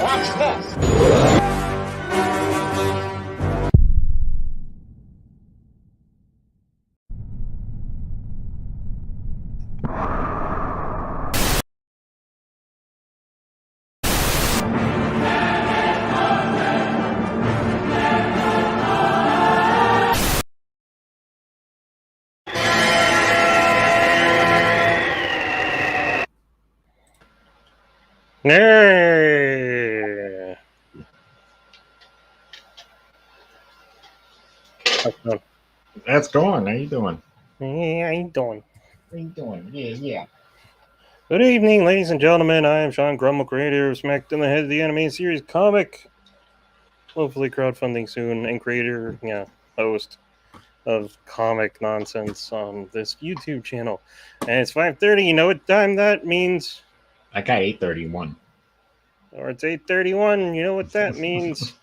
Watch this. Yeah. That's going. How you doing? Hey, how you doing? How you doing? Yeah. Good evening, ladies and gentlemen. I am Sean Grummel, creator of Smacked in the Head, the animated series comic. Hopefully crowdfunding soon, and creator, host of comic nonsense on this YouTube channel. And it's 5:30. You know what time that means? I got 8:31. Or it's 8:31. You know what that means?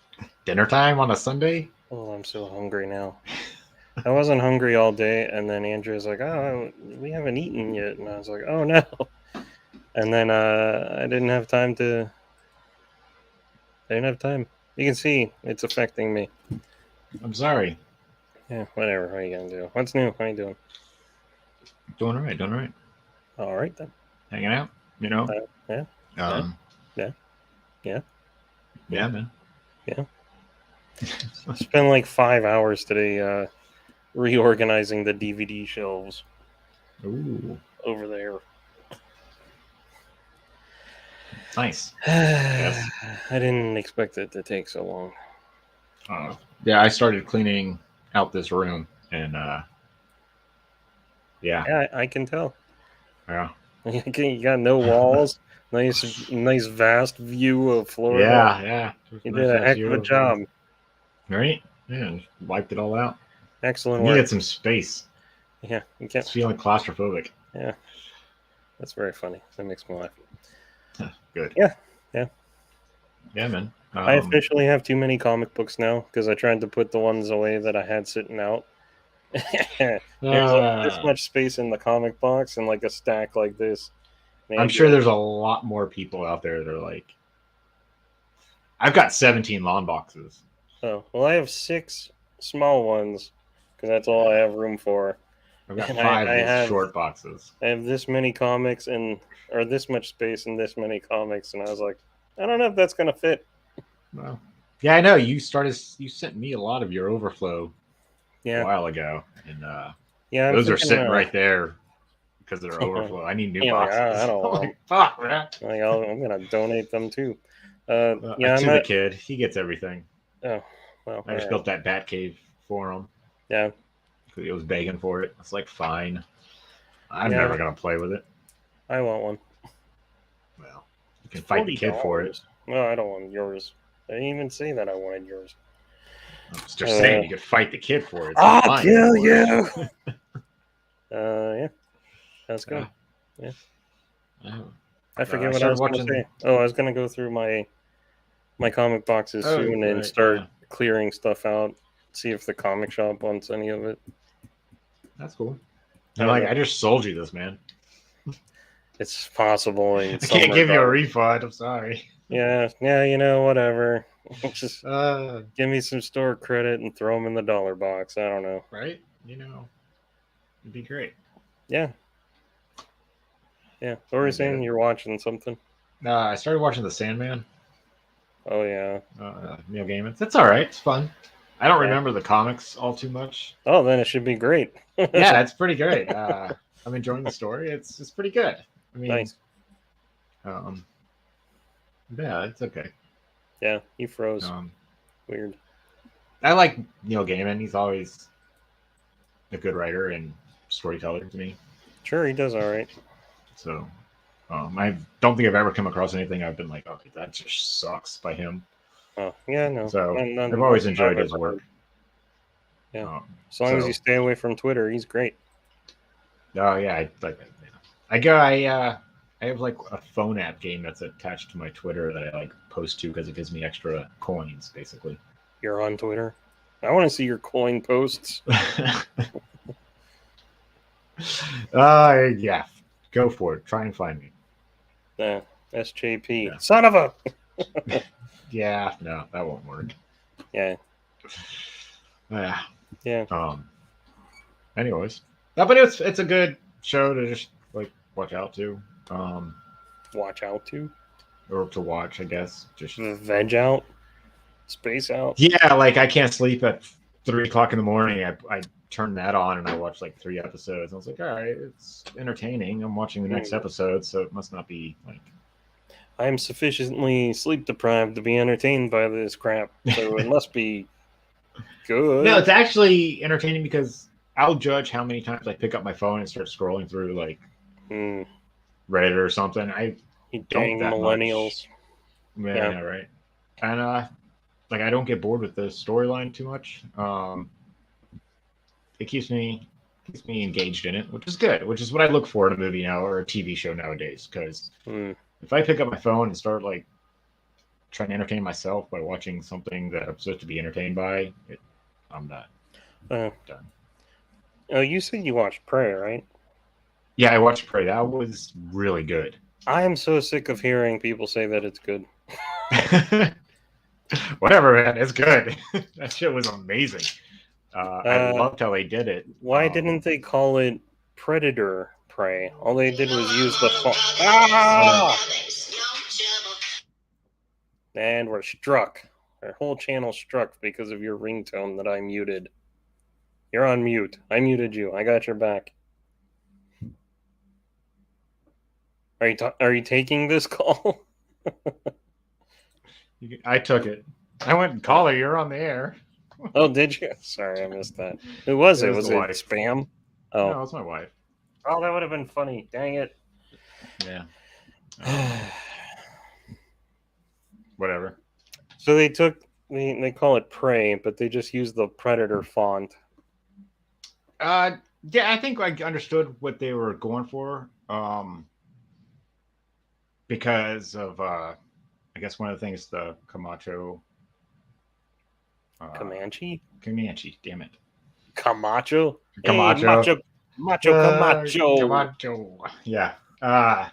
Dinner time on a Sunday? Oh, I'm so hungry now. I wasn't hungry all day, and then Andrew's like, "Oh, we haven't eaten yet," and I was like, "Oh no!" And then I didn't have time to. I didn't have time. You can see it's affecting me. I'm sorry. Yeah, whatever. What are you gonna do? What's new? How you doing? Doing all right. All right then. Hanging out, you know? Yeah. Yeah, man. Yeah. Spent like 5 hours today reorganizing the DVD shelves Ooh, over there. nice. Yes. I didn't expect it to take so long. Yeah, I started cleaning out this room, and Yeah, I can tell. yeah. You got no walls. Nice vast view of Florida. Yeah. You did a heck of a job. Right? Yeah, and wiped it all out. Excellent Needed work. some space. Yeah, you It's can't. feeling claustrophobic. Yeah, that's very funny. That makes me laugh. Good. Yeah. Yeah, man. I officially have too many comic books now because I tried to put the ones away that I had sitting out. There's like this much space in the comic box and like a stack like this. I'm sure there's a lot more people out there that are like, I've got 17 lawn boxes. Oh, well, I have 6 small ones because that's all I have room for. I've got And 5 short boxes. I have this many comics or this much space and this many comics, and I was like, I don't know if that's gonna fit. Well, yeah, I know you sent me a lot of your overflow a while ago, and those are sitting right there because they're overflow. I need new boxes. I don't want them. Fuck, man. I'm gonna donate them too. To the kid, he gets everything. Oh, well, I just built that bat cave for him. Yeah, because he was begging for it. It's like, fine. I'm never gonna play with it. I want one. Well, you can fight the kid for it. No, I don't want yours. I didn't even say that I wanted yours. I was just saying you could fight the kid for it. I'll kill you. Yeah, that's good. Yeah. I forget what I was going to say. Oh, I was going to go through my comic boxes soon and start clearing stuff out. See if the comic shop wants any of it. That's cool. I just sold you this, man. It's possible. I can't give you a refund. I'm sorry. Yeah, whatever. Just give me some store credit and throw them in the dollar box. I don't know. Right? It'd be great. Yeah. Yeah. What were you saying? You're watching something? I started watching The Sandman. Oh, yeah. Neil Gaiman's. It's all right. It's fun. I don't remember the comics all too much. Oh, then it should be great. Yeah, that's pretty great. I'm enjoying the story. It's pretty good. I mean, nice. Yeah, it's okay. Yeah, he froze. Weird. I like Neil Gaiman. He's always a good writer and storyteller to me. Sure, he does all right. So, I don't think I've ever come across anything I've been like, okay, that just sucks by him. Oh, yeah, no. So I've always enjoyed his work. Yeah, as long as you stay away from Twitter, he's great. Oh yeah, I have like a phone app game that's attached to my Twitter that I like post to because it gives me extra coins, basically. You're on Twitter? I want to see your coin posts. Yeah, go for it. Try and find me. SJP. Yeah. Son of a. Yeah, no, that won't work. Yeah. Yeah. Anyways, but it's a good show to just like watch out to. Watch out to. Or to watch, I guess. Just veg out. Space out. Yeah, like I can't sleep at 3 o'clock in the morning. I turned that on and I watched like 3 episodes. I was like, all right, it's entertaining. I'm watching the next episode, so it must not be like. I'm sufficiently sleep deprived to be entertained by this crap, so it must be good. No, it's actually entertaining because I'll judge how many times I pick up my phone and start scrolling through like Reddit or something. Dang millennials. Yeah, right. And like I don't get bored with the storyline too much. It keeps me engaged in it, which is good. Which is what I look for in a movie now or a TV show nowadays. Because if I pick up my phone and start like trying to entertain myself by watching something that I'm supposed to be entertained by, I'm not done. Oh, you said you watched Prey, right? Yeah, I watched Prey. That was really good. I am so sick of hearing people say that it's good. Whatever, man. It's good. That shit was amazing. I loved how they did it. Why didn't they call it Predator Prey? All they did was use the font. And we're struck. Our whole channel struck because of your ringtone that I muted. You're on mute. I muted you. I got your back. Are you taking this call? I took it. I went and called her. You're on the air. Oh, did you? Sorry, I missed that. Who was it? Was it spam? Oh, no, it was my wife. Oh, that would have been funny. Dang it. Yeah. Whatever. So they call it Prey, but they just use the Predator font. Yeah, I think I understood what they were going for. Because of I guess one of the things the Camacho. Comanche, damn it. Camacho. Camacho. Hey, Camacho. Camacho. Yeah. I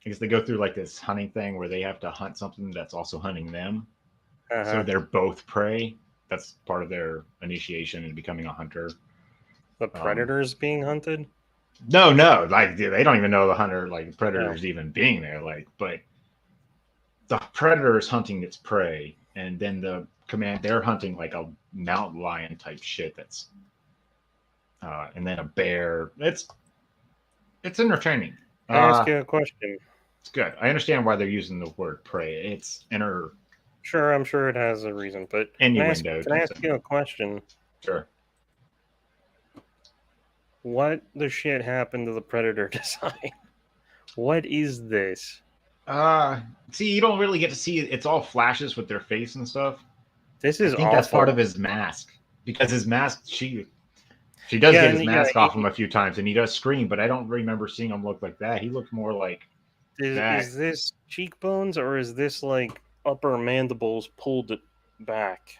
guess they go through like this hunting thing where they have to hunt something that's also hunting them. So they're both prey. That's part of their initiation in becoming a hunter. The predator's being hunted? No. Like they don't even know the hunter, like the predator's even being there. Like, but the predator is hunting its prey, and then they're hunting like a mountain lion type shit. That's and then a bear. It's entertaining. Can I ask you a question? It's good. I understand why they're using the word prey. It's Sure, I'm sure it has a reason, but innuendo. Can I ask you a question? Sure. What the shit happened to the predator design? What is this? See, you don't really get to see it. It's all flashes with their face and stuff. This is I think that's part of his mask. Because his mask, she does get his mask off him a few times, and he does scream, but I don't remember seeing him look like that. He looked more like Is this cheekbones, or is this like upper mandibles pulled back?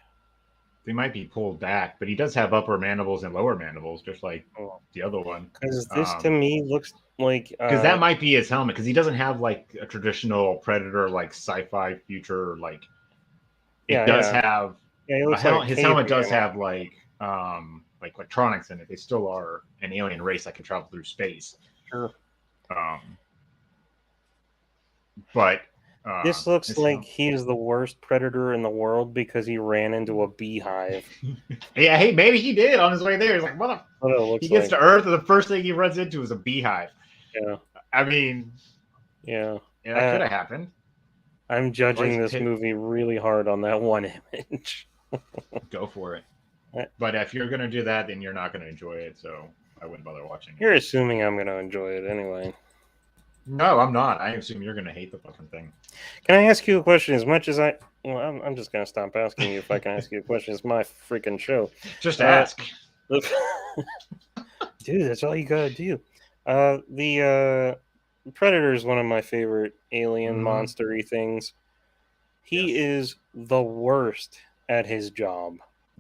They might be pulled back, but he does have upper mandibles and lower mandibles, just like the other one. Because this to me looks like because that might be his helmet, because he doesn't have like a traditional predator like sci-fi future like. It does have his helmet does have like electronics in it. They still are an alien race that can travel through space. Sure. But This looks It's like not- he is the worst predator in the world because he ran into a beehive. Yeah, hey, maybe he did on his way there. He's like, mother. What it looks He gets like. to Earth, and the first thing he runs into is a beehive. Yeah, I mean, yeah. yeah, that could have happened. I'm judging Or he's this movie really hard on that one image. Go for it. Uh, But if you're gonna do that, then you're not gonna enjoy it. So I wouldn't bother watching You're it. assuming I'm going to enjoy it anyway. No, I'm not. I assume you're gonna hate the fucking thing. Can I ask you a question? As much as I, well, I'm just going to stop asking you if I can ask you a question. It's my freaking show. Just ask. Dude, that's all you gotta do. The Predator is one of my favorite alien monster-y things. He is the worst at his job.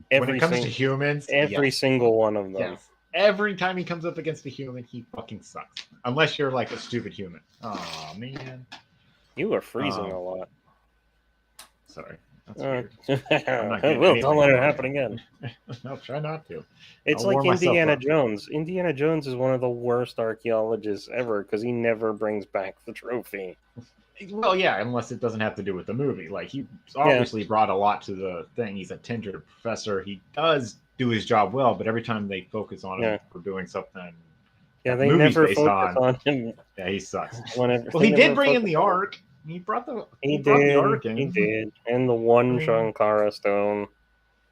When it comes to humans, every single one of them. yes. Every time he comes up against a human, he fucking sucks. Unless you're like a stupid human. Oh man. You are freezing a lot. Sorry. That's weird. Well, don't let it happen again. No, try not to. It's I'll like warm myself Indiana up. Jones. Indiana Jones is one of the worst archaeologists ever because he never brings back the trophy. Well, yeah, unless it doesn't have to do with the movie. Like, he obviously brought a lot to the thing. He's a tenured professor. He does do his job well, but every time they focus on him for doing something, they movie's never based focus on him. Yeah, he sucks. Well, he did bring in the Ark. He brought the Ark in. He did, and the one Shankara stone.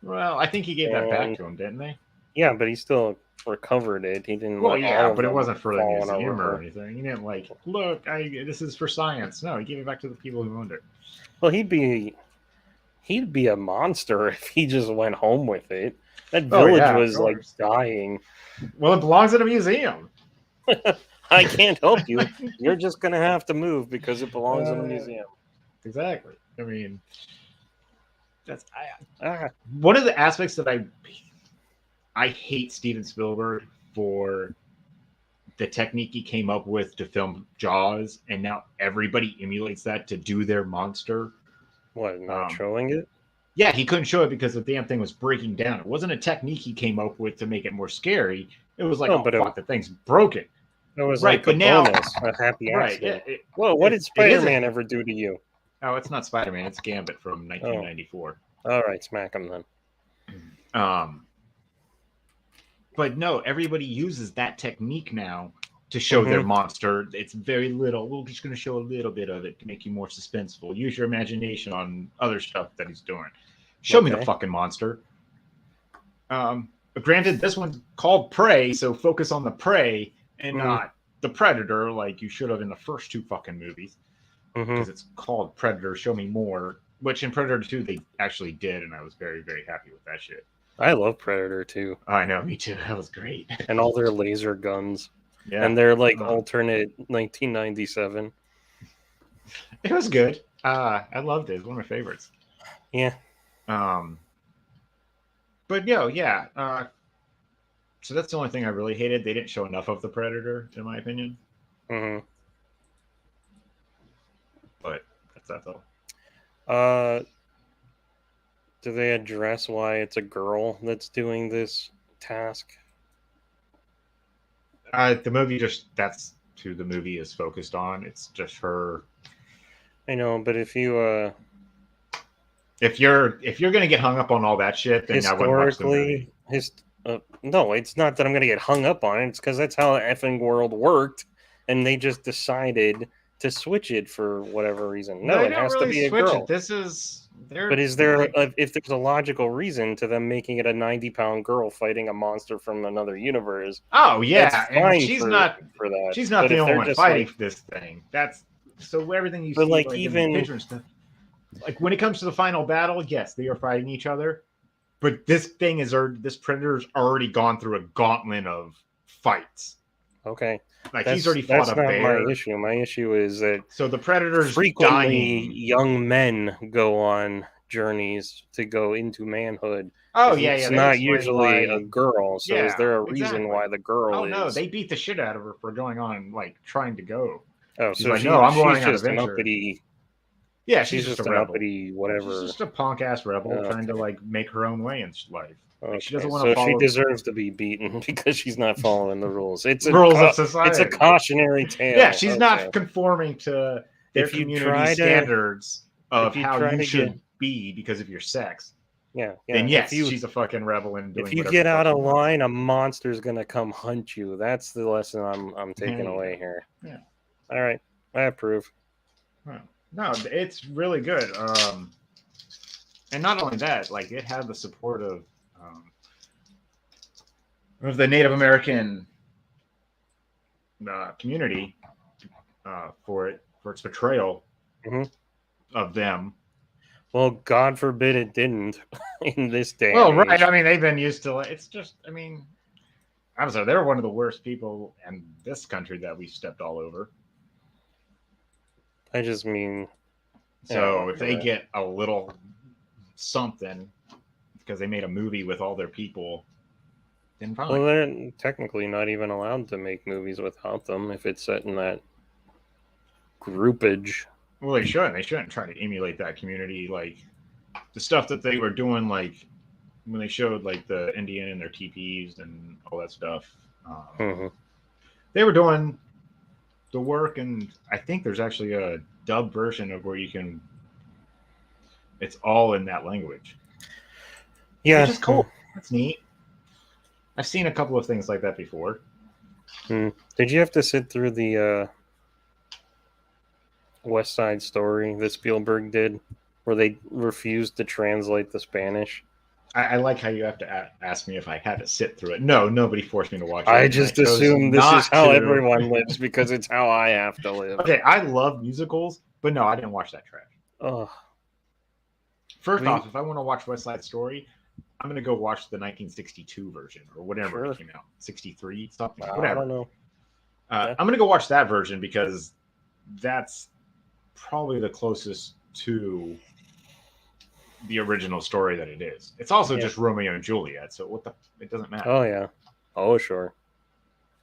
Well, I think he gave that back to him, didn't they? Yeah, but he still recovered it. He didn't. Well, yeah, but it wasn't for the museum or anything. He didn't like, look, this is for science. No, he gave it back to the people who owned it. Well, he'd be a monster if he just went home with it. That village was like dying. Well, it belongs in a museum. I can't help you. You're just gonna have to move because it belongs in a museum. Exactly. I mean, that's one of the aspects that I hate Steven Spielberg for the technique he came up with to film Jaws, and now everybody emulates that to do their monster. What, not showing it? Yeah, he couldn't show it because the damn thing was breaking down. It wasn't a technique he came up with to make it more scary. It was like, fuck, the thing's broken. It was right, like but now, bonus, a happy accident. Right, whoa, what did Spider-Man ever do to you? Oh, it's not Spider-Man. It's Gambit from 1994. All right, smack him then. But no, everybody uses that technique now to show their monster. It's very little. We're just going to show a little bit of it to make you more suspenseful. Use your imagination on other stuff that he's doing. Show me the fucking monster. But granted, this one's called Prey, so focus on the prey and not the predator like you should have in the first two fucking movies. Because it's called Predator, Show Me More, which in Predator 2 they actually did, and I was very, very happy with that shit. I love Predator 2. I know, me too. That was great. And all their laser guns. Yeah. And their like alternate 1997. It was good. I loved it. It was one of my favorites. Yeah. But yeah. So that's the only thing I really hated. They didn't show enough of the Predator, in my opinion. But that's that though. Do they address why it's a girl that's doing this task? The movie that's who the movie is focused on. It's just her. I know, but if you're gonna get hung up on all that shit, then I wouldn't watch the movie. No, it's not that I'm gonna get hung up on it. It's because that's how the effing world worked, and they just decided to switch it for whatever reason. No, it has to be a girl. This is. But is there, if there's a logical reason to them making it a 90-pound girl fighting a monster from another universe? Oh yeah, and she's not for that. She's not the only one fighting this thing. That's so everything you see. Like even stuff, like when it comes to the final battle, yes, they are fighting each other. But this predator's already gone through a gauntlet of fights. Okay. Like he's already fought a bear. That's not my issue. My issue is that so the predator's frequently dying. Young men go on journeys to go into manhood. Oh yeah, it's not usually a girl. So is there a reason why the girl is? No, they beat the shit out of her for going on like trying to go. Oh, she's so like, no, I'm going on just an uppity. Yeah, she's just an uppity whatever. She's just a punk ass rebel trying to like make her own way in life. Okay. She doesn't want to follow. She deserves to be beaten because she's not following the rules. It's rules of society. It's a cautionary tale. Yeah, she's not conforming to their if you community try to, standards of if you how try you to should get, be because of your sex, yeah, then if yes, you she's a fucking rebel and if doing you whatever get the fuck out she of wants. line, a monster's gonna come hunt you. That's the lesson I'm There taking you away go. here. Yeah. All right, I approve. Wow. No, it's really good. And not only that, like it had the support of the Native American community for its portrayal Hmm. of them. Well, God forbid it didn't in this day Well, and right. age. I mean, they've been used to. It's just. I mean, I'm sorry. They're one of the worst people in this country that we stepped all over. I just mean, So if they yeah. get a little something because they made a movie with all their people, then fine. Well, they're technically not even allowed to make movies without them if it's set in that groupage. Well, they shouldn't. They shouldn't try to emulate that community. Like the stuff that they were doing, like when they showed like the Indian and their teepees and all that stuff. Hmm. They were doing the work, and I think there's actually a dub version of where you can. It's all in that language, Yeah. which is cool. That's neat. I've seen a couple of things like that before. Did you have to sit through the West Side Story that Spielberg did, where they refused to translate the Spanish? I like how you have to ask me if I had to sit through it. No, nobody forced me to watch it. I And just chose assume this is not how to. everyone lives because it's how I have to live. Okay, I love musicals, but no, I didn't watch that trash. Oh, First off, if I want to watch West Side Story, I'm going to go watch the 1962 version or whatever it came out. 63, something, whatever. I don't know. I'm going to go watch that version because that's probably the closest to the original story that it is. It's also just Romeo and Juliet, so it doesn't matter. Oh, yeah. Oh, sure.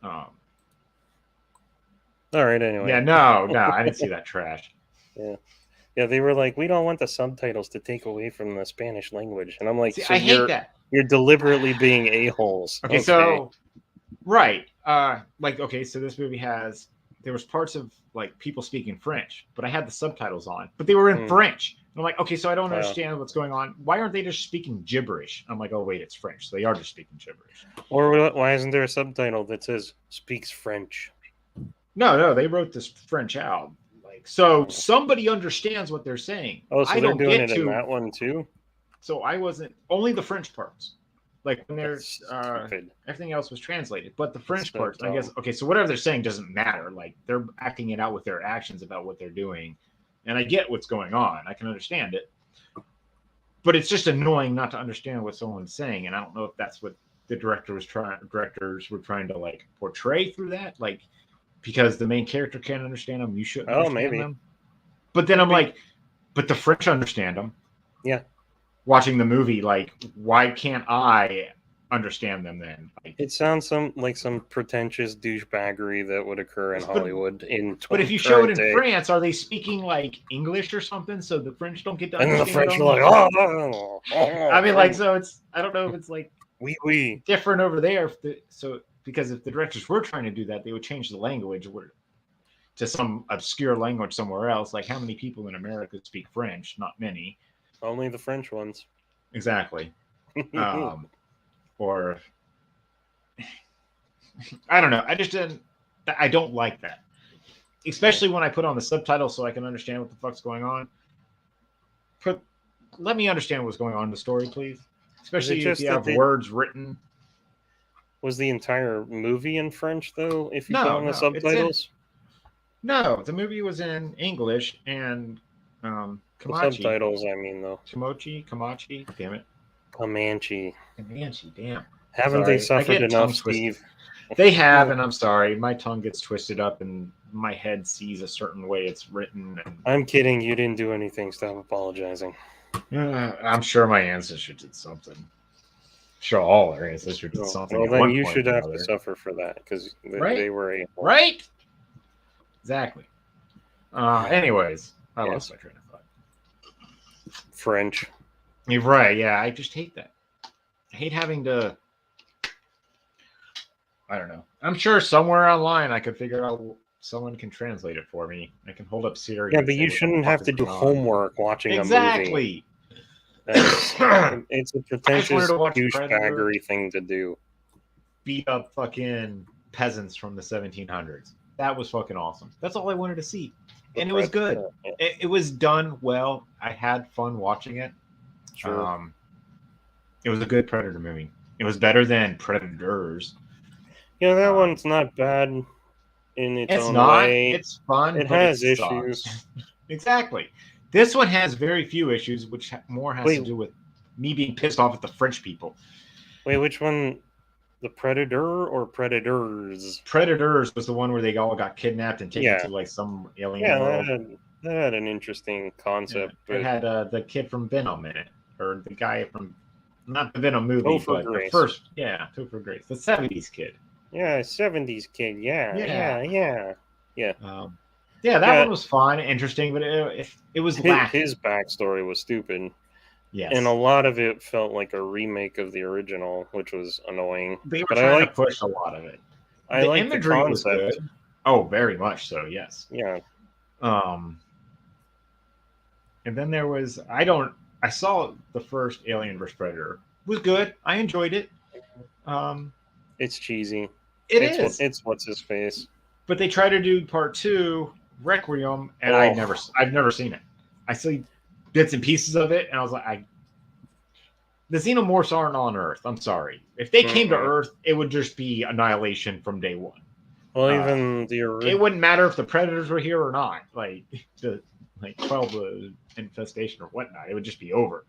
All right, anyway. Yeah, no, I didn't see that trash. Yeah, they were like, we don't want the subtitles to take away from the Spanish language. And I'm like, See, so I hate that. You're deliberately being a-holes. Okay, so, right. Okay, so this movie there was parts of, like, people speaking French, but I had the subtitles on, but they were in French. And I'm like, okay, so I don't understand what's going on. Why aren't they just speaking gibberish? I'm like, oh, wait, it's French. So they are just speaking gibberish. Or why isn't there a subtitle that says, speaks French? No, they wrote this French out. So somebody understands what they're saying. Oh, so I they're don't doing get it in that one too? So I wasn't only the French parts. Like when there's stupid. everything else was translated, but the French parts, dumb. I guess. Okay, so whatever they're saying doesn't matter. Like they're acting it out with their actions about what they're doing, and I get what's going on. I can understand it, but it's just annoying not to understand what someone's saying, and I don't know if that's what the directors were trying to like portray through that, like. Because the main character can't understand them, you shouldn't understand them. But then I'm like, but the French understand them. Yeah. Watching the movie, like, why can't I understand them then? Like, it sounds like some pretentious douchebaggery that would occur in Hollywood in. But if you show it in France, are they speaking like English or something so the French don't get to understand? And the French are like, I mean, like, so it's. I don't know if it's like oui. different over there. Because if the directors were trying to do that, they would change the language to some obscure language somewhere else. Like how many people in America speak French? Not many. Only the French ones. Exactly. Or I don't know. I don't like that. Especially when I put on the subtitles so I can understand what the fuck's going on. Let me understand what's going on in the story, please. Especially if you have words written. Was the entire movie in French, though, if you put on the subtitles? No, the movie was in English and Comanche. The subtitles, I mean, though. Comanche, damn it. Comanche, damn. Haven't they suffered enough, Steve? They have, and I'm sorry. My tongue gets twisted up and my head sees a certain way it's written. I'm kidding. You didn't do anything. Stop apologizing. I'm sure my ancestors did something. Sure, all our ancestors did something. Well, then you should have to suffer for that because they were a right. Exactly. Anyways, I lost my train of thought. French. You're right. Yeah, I just hate that. I hate having to. I don't know. I'm sure somewhere online I could figure out someone can translate it for me. I can hold up Siri. Yeah, and but say you what the shouldn't fuck have is to do going on. homework watching a movie. Exactly. It's a I just wanted pretentious to watch Predator douchebaggery thing to do. beat up fucking peasants from the 1700s. That was fucking awesome. That's all I wanted to see, and it was good. Yeah, It was done well. I had fun watching it. sure. It was a good Predator movie. It was better than Predators. Yeah, that Um, one's not bad in its It's own not. way. It's fun, It but it has sucks. issues. Exactly. This one has very few issues, which more has to Wait, do with me being pissed off at the French people. which one? The Predator or Predators? Predators was the one where they all got kidnapped and taken Yeah, to like some alien yeah, world. that had an interesting Yeah. concept, It but had the kid from Venom in it, or the guy from not the Venom movie, Topher but the Grace. first, yeah, Topher Grace, the '70s kid. Yeah, 70s kid. Yeah. Yeah, that Yeah, one was fun, interesting, but it was lacking. his backstory was stupid. And a Yes, lot of it felt like a remake of the original, which was annoying. they were But trying to push a lot of it. I The like the imagery was concept. good. Oh, very much so. Yes. Yeah, Um, and then there was I saw the first Alien vs Predator. It was good. I enjoyed it. Um, it's cheesy. it is. It's what's his face. But they tried to do part two, Requiem, and Oh. I've never seen it. I see bits and pieces of it, and I was like, the xenomorphs aren't on Earth. I'm sorry. If they came to Earth, it would just be annihilation from day one. Well, even the it wouldn't matter if the predators were here or not. Like 12 infestation or whatnot, it would just be over.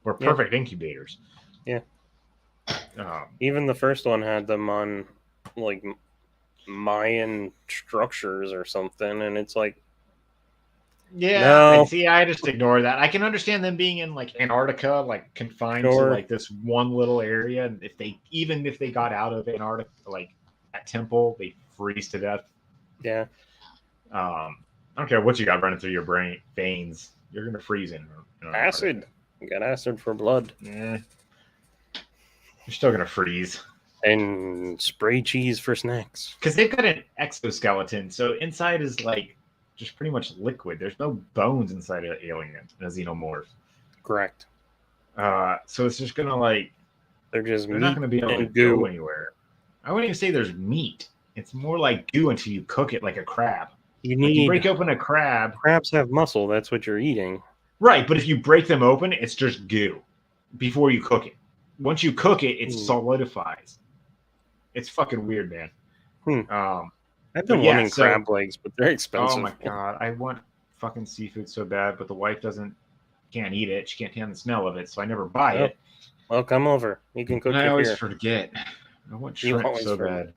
We're perfect incubators. Yeah. Even the first one had them on like Mayan structures or something, and it's like, yeah, no. see, I just ignore that. I can understand them being in like Antarctica, like confined to like this one little area, and if they got out of Antarctica, like that temple, they freeze to death. Yeah. I don't care what you got running through your brain veins, you're gonna freeze in acid. You got acid for blood. Yeah. You're still gonna freeze. And spray cheese for snacks. Because they've got an exoskeleton, so inside is like just pretty much liquid. There's no bones inside an alien, a xenomorph. Correct. So it's just gonna like they're not gonna be able to go anywhere. I wouldn't even say there's meat. It's more like goo until you cook it like a crab. You break open a crab. Crabs have muscle. That's what you're eating. Right, but if you break them open, it's just goo before you cook it. Once you cook it, it solidifies. It's fucking weird, man. I've been wanting crab legs, but they're expensive. Oh my god, I want fucking seafood so bad, but the wife can't eat it. She can't stand the smell of it, so I never buy it. Well, come over. You can cook it here. I always forget. I want shrimp so bad.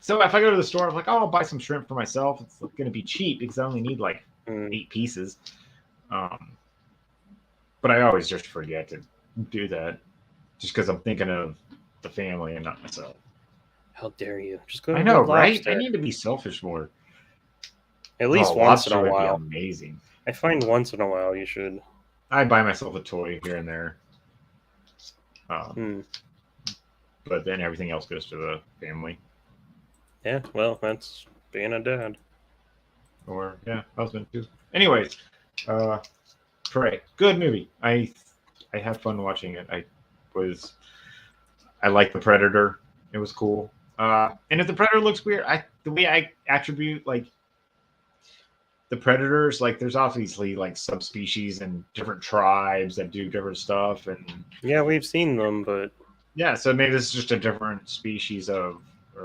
So if I go to the store, I'm like, I'll buy some shrimp for myself. It's going to be cheap because I only need like 8 pieces. But I always just forget to do that, just because I'm thinking of the family and not myself. How dare you? Just go to I know, right? I need to be selfish more. At least once in a while. Would be amazing. I find once in a while you should. I buy myself a toy here and there. But then everything else goes to the family. Yeah, well, that's being a dad. Or, husband too. Anyways, Prey. Good movie. I had fun watching it. I like the Predator. It was cool. And if the Predator looks weird, the way I attribute like the Predators, like there's obviously like subspecies and different tribes that do different stuff, and yeah, we've seen them, but yeah, so maybe this is just a different species or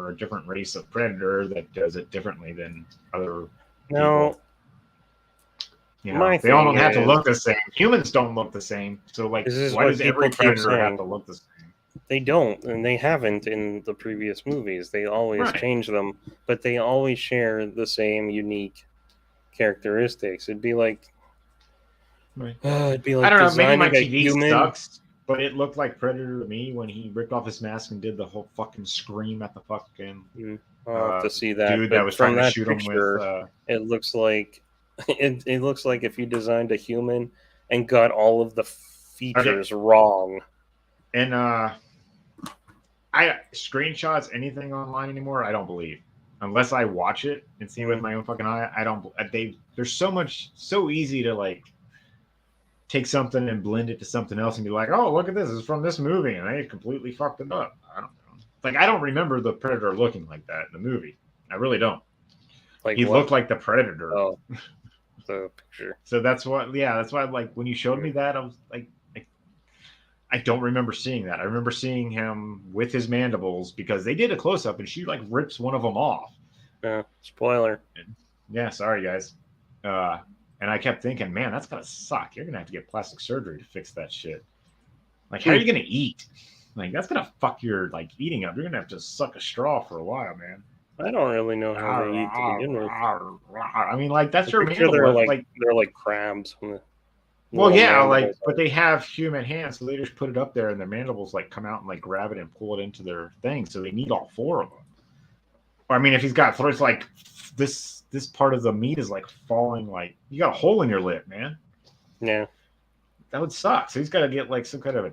a different race of predator that does it differently than other people. You know, they all don't have to look the same. Humans don't look the same. So like, why does every predator have to look the same? They don't, and they haven't in the previous movies. They always change them, but they always share the same unique characteristics. It'd be like, I don't know. Maybe my TV sucks, but it looked like Predator to me when he ripped off his mask and did the whole fucking scream at the fucking. I'll have to see that. Dude that was trying to shoot him with. It looks like it looks like if you designed a human and got all of the features wrong. And screenshots anything online anymore, I don't believe. unless I watch it and see it with my own fucking eye, I don't. There's so easy to like take something and blend it to something else and be like, oh, look at this, it's from this movie, and they completely fucked it up. I don't know. Like, I don't remember the Predator looking like that in the movie. I really don't. Like he what? looked like the Predator. Oh, the picture. So that's why, like, when you showed me that, I was like, I don't remember seeing that. I remember seeing him with his mandibles because they did a close up and she like rips one of them off. Yeah, spoiler. And, yeah, sorry guys. And I kept thinking, man, that's gotta suck. You're gonna have to get plastic surgery to fix that shit. Like, how are you gonna eat? Like, that's gonna fuck your like eating up. You're gonna have to suck a straw for a while, man. I don't really know how they eat to begin with. I mean, like, that's your mandible. They're like crabs. Well, yeah, like, but they have human hands, so they just put it up there, and their mandibles like come out and like grab it and pull it into their thing. So they need all four of them. I mean, if he's got throats, like this part of the meat is like falling, like you got a hole in your lip, man. Yeah, that would suck. So he's got to get like some kind of a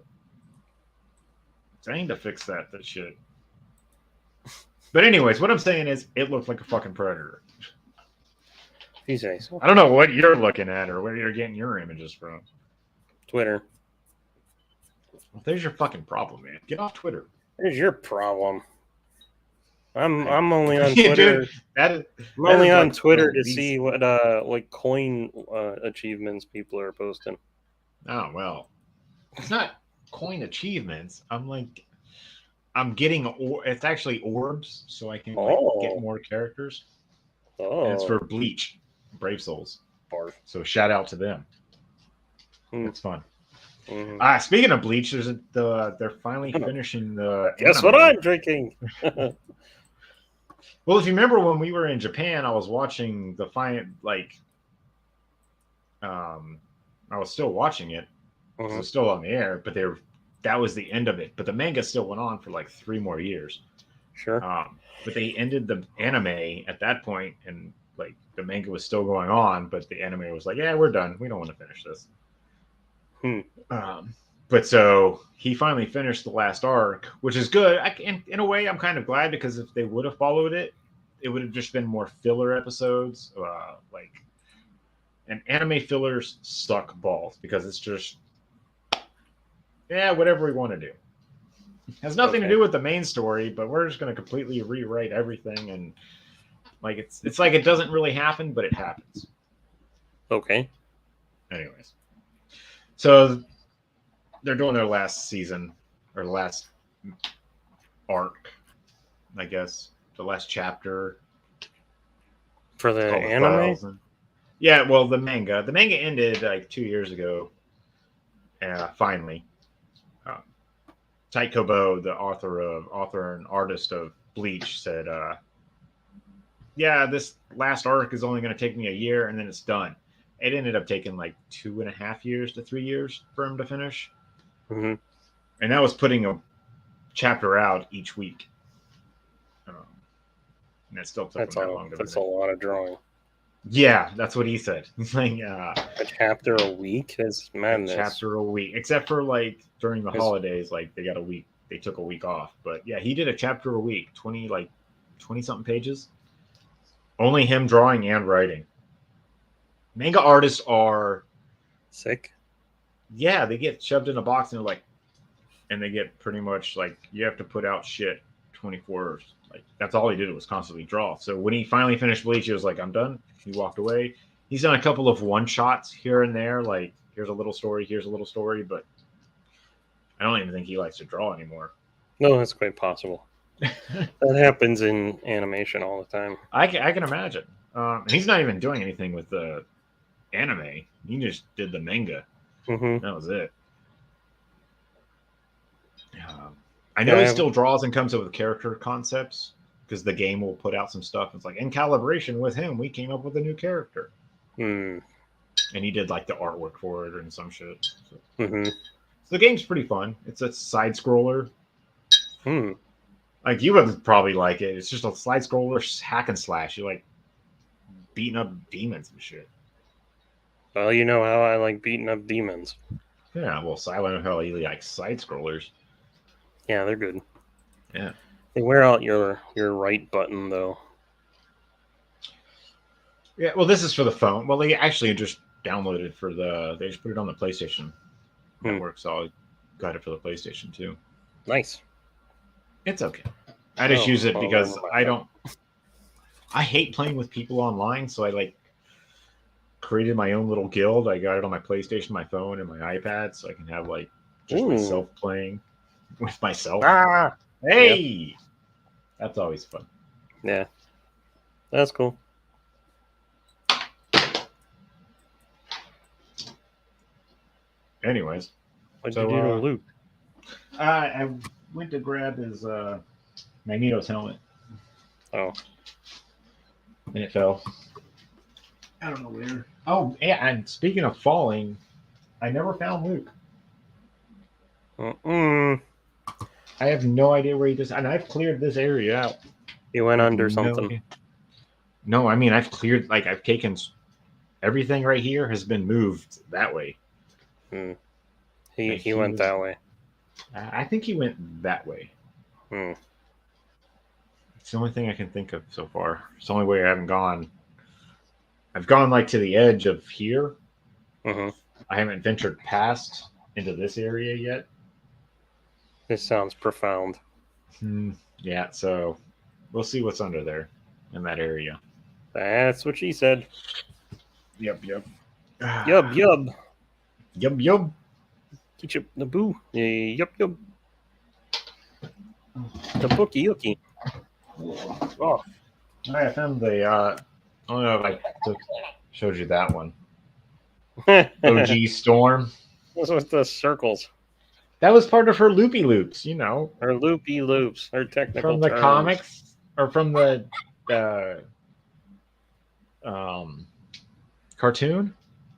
thing to fix that shit. But anyways, what I'm saying is, it looked like a fucking Predator. Jesus. I don't know what you're looking at or where you're getting your images from. Twitter. Well, there's your fucking problem, man. Get off Twitter. There's your problem. I'm only on Twitter. Dude, that is only on Twitter to see what like coin achievements people are posting. Oh well, it's not coin achievements. I'm getting it's actually orbs, so I can like, get more characters. Oh, and it's for Bleach, Brave Souls. Barf. So shout out to them. It's fun. Mm-hmm. Speaking of Bleach, they're finally finishing the. Guess what I'm drinking. Well, if you remember when we were in Japan, I was watching the I was still watching it. Mm-hmm. It was still on the air, but that was the end of it. But the manga still went on for like 3 more years. Sure. But they ended the anime at that point, and like the manga was still going on, but the anime was like, yeah, we're done. We don't want to finish this. But so he finally finished the last arc, which is good. In a way, I'm kind of glad, because if they would have followed it, it would have just been more filler episodes. And anime fillers suck balls, because it's just, yeah, whatever we want to do. It has nothing to do with the main story, but we're just going to completely rewrite everything, and like it's like it doesn't really happen, but it happens. Okay. Anyways, so they're doing their last season, or last arc, I guess, the last chapter for the anime. Yeah, well, the manga ended like 2 years ago. Finally, Taiko Kobo, the author and artist of Bleach, said, "Yeah, this last arc is only going to take me a year, and then it's done." It ended up taking like 2.5 years to 3 years for him to finish. Mm-hmm. And that was putting a chapter out each week. And it still took him that long. That's a lot of drawing. Yeah, that's what he said. Like, a chapter a week is madness. A chapter a week, except for like during the holidays, like they got a week. They took a week off. But yeah, he did a chapter a week, 20 something pages. Only him drawing and writing. Manga artists are sick. Yeah, they get shoved in a box and they get pretty much like, you have to put out shit 24 hours. Like, that's all he did was constantly draw. So when he finally finished Bleach, he was like, I'm done. He walked away. He's done a couple of one-shots here and there, like here's a little story, but I don't even think he likes to draw anymore. No, that's quite possible. That happens in animation all the time. I can imagine. And he's not even doing anything with the anime. He just did the manga. Mm-hmm. That was it. I know he still draws and comes up with character concepts, because the game will put out some stuff. It's like, in calibration with him, we came up with a new character. And he did like the artwork for it and some shit. So, so the game's pretty fun. It's a side scroller. Like, you would probably like it. It's just a side scroller hack and slash. You like beating up demons and shit. Well, you know how I like beating up demons. Yeah, well, Silent Hill, he likes side scrollers. Yeah, they're good. Yeah. They wear out your right button, though. Yeah, well, this is for the phone. Well, they actually just downloaded for the. They just put it on the PlayStation Network, so I got it for the PlayStation too. Nice. It's okay. I just Oh, use it well, because never mind I then. don't. I hate playing with people online, so I like created my own little guild. I got it on my PlayStation, my phone, and my iPad, so I can have like just Ooh. myself playing with myself. Ah. Yeah. Hey, that's always fun. Yeah. That's cool. Anyways, What'd you so do to Luke? I went to grab his Magneto's helmet, Oh. and it fell. I don't know where. Oh, yeah. And speaking of falling, I never found Luke. Mm-mm. I have no idea where he just. And I've cleared this area out. He went With under no something. idea. No, I mean I've cleared. Like I've taken everything right here has been moved that way. Hmm. And He he went was. that way. I think he went that way. Hmm. It's the only thing I can think of so far. It's the only way I haven't gone. I've gone like to the edge of here. Mm-hmm. I haven't ventured past into this area yet. This sounds profound. Yeah, so we'll see what's under there in that area. That's what she said. Yep, yep. Yub yub. Yub, yub. Ketchup the boo. Yup yub. The bookie yookie. Oh. I found the. I don't know if I showed you that one. OG Storm. What's with the circles? That was part of her loopy loops, Or loopy loops. Or technical from the terms. comics or from the uh, um, cartoon.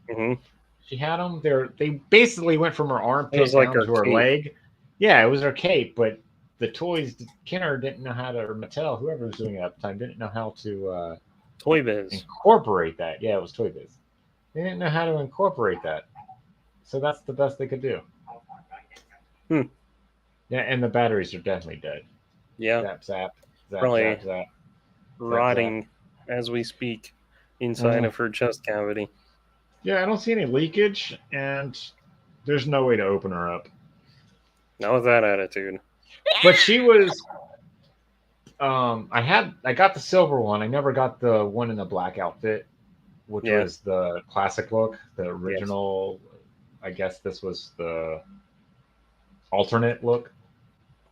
Mm-hmm. She had them. They basically went from her It was armpit like down her to her cape. leg. Yeah, it was her cape, but the toys, Kenner didn't know how to, or Mattel, whoever was doing it at the time, didn't know how to Toy Biz. incorporate that. Yeah, it was Toy Biz. They didn't know how to incorporate that, so that's the best they could do. Hmm. Yeah, and the batteries are definitely dead. Yeah. Zap, zap, zap, Probably zap, zap. rotting as we speak inside of her chest cavity. Yeah, I don't see any leakage, and there's no way to open her up. Not with that attitude. But she was. I got the silver one. I never got the one in the black outfit, which Yeah. was the classic look, the Yes. original. I guess this was the alternate look.